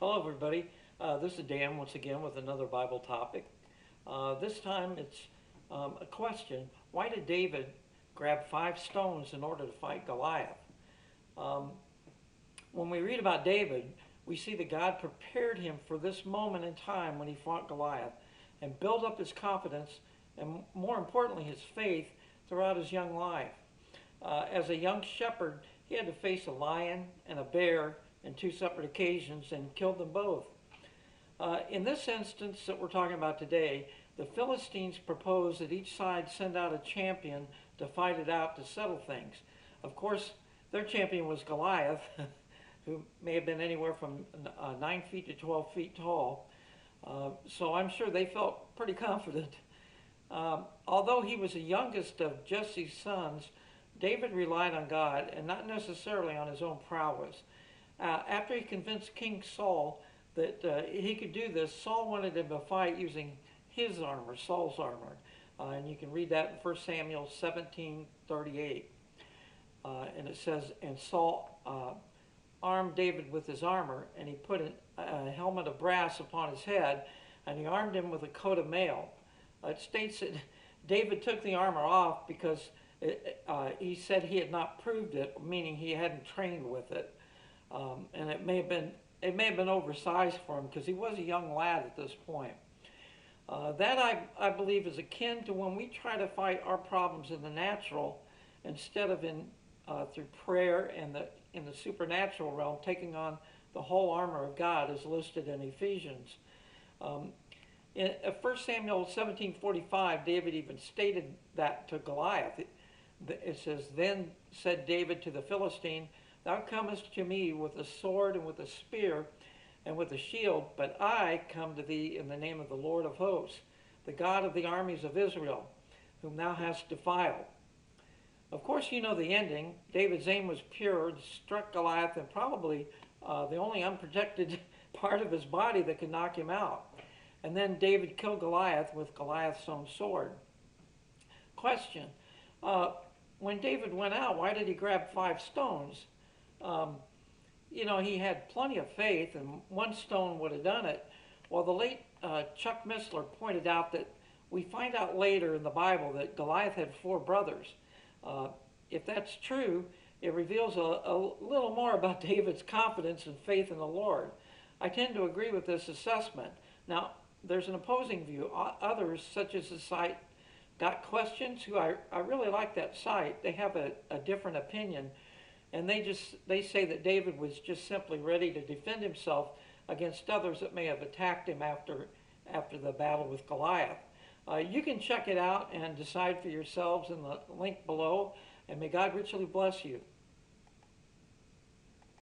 Hello, everybody. This is Dan once again with another Bible topic. This time it's a question. Why did David grab 5 stones in order to fight Goliath? Um, when we read about David, we see that God prepared him for this moment in time when he fought Goliath and built up his confidence and, more importantly, his faith throughout his young life. As a young shepherd, he had to face a lion and a bear in 2 separate occasions and killed them both. In this instance that we're talking about today, the Philistines proposed that each side send out a champion to fight it out to settle things. Of course, their champion was Goliath, who may have been anywhere from 9 feet to 12 feet tall. So I'm sure they felt pretty confident. Although he was the youngest of Jesse's sons, David relied on God and not necessarily on his own prowess. After he convinced King Saul that he could do this, Saul wanted him to fight using his armor, Saul's armor. And you can read that in 1 Samuel 17:38. And it says, and Saul armed David with his armor, and he put a helmet of brass upon his head, and he armed him with a coat of mail. It states that David took the armor off because he said he had not proved it, meaning he hadn't trained with it. And it may have been oversized for him because he was a young lad at this point. That I believe is akin to when we try to fight our problems in the natural instead of through prayer and in the supernatural realm, taking on the whole armor of God as listed in Ephesians. In 1 Samuel 17:45, David even stated that to Goliath. It says, then said David to the Philistine, thou comest to me with a sword and with a spear and with a shield, but I come to thee in the name of the Lord of hosts, the God of the armies of Israel, whom thou hast defiled. Of course, you know the ending. David's aim was pure, struck Goliath, and probably the only unprotected part of his body that could knock him out. And then David killed Goliath with Goliath's own sword. Question. When David went out, why did he grab 5 stones? He had plenty of faith, and 1 stone would have done it. Well, the late Chuck Missler pointed out that we find out later in the Bible that Goliath had 4 brothers. If that's true, it reveals a little more about David's confidence and faith in the Lord. I tend to agree with this assessment. Now, there's an opposing view. Others, such as the site Got Questions, who I really like that site. They have a different opinion, and they say that David was just simply ready to defend himself against others that may have attacked him after the battle with Goliath. You can check it out and decide for yourselves in the link below, and may God richly bless you.